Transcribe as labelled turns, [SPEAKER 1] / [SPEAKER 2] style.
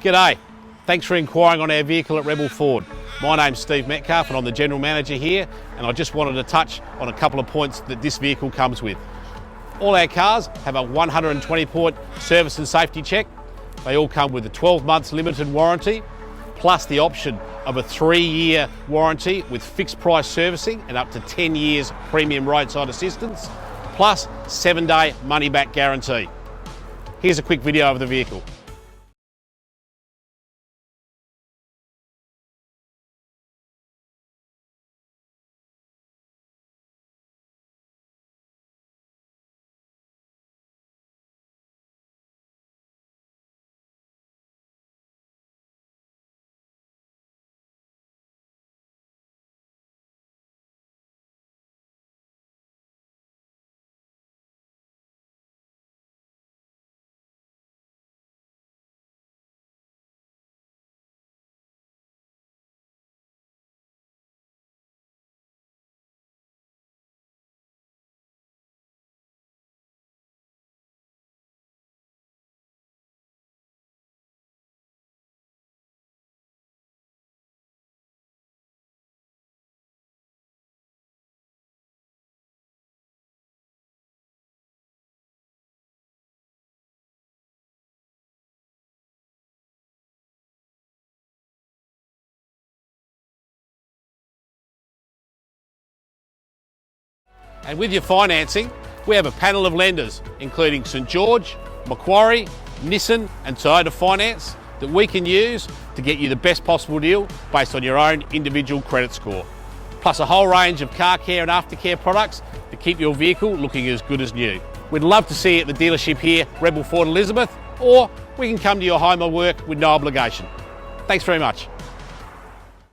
[SPEAKER 1] G'day, thanks for inquiring on our vehicle at Rebel Ford. My name's Steve Metcalf and I'm the General Manager here, and I just wanted to touch on a couple of points that this vehicle comes with. All our cars have a 120-point service and safety check. They all come with a 12 months limited warranty, plus the option of a 3-year warranty with fixed price servicing and up to 10 years premium roadside assistance, plus 7-day money back guarantee. Here's a quick video of the vehicle. And with your financing, we have a panel of lenders, including St George, Macquarie, Nissan and Toyota Finance, that we can use to get you the best possible deal based on your own individual credit score. Plus a whole range of car care and aftercare products to keep your vehicle looking as good as new. We'd love to see you at the dealership here, Rebel Ford Elizabeth, or we can come to your home or work with no obligation. Thanks very much.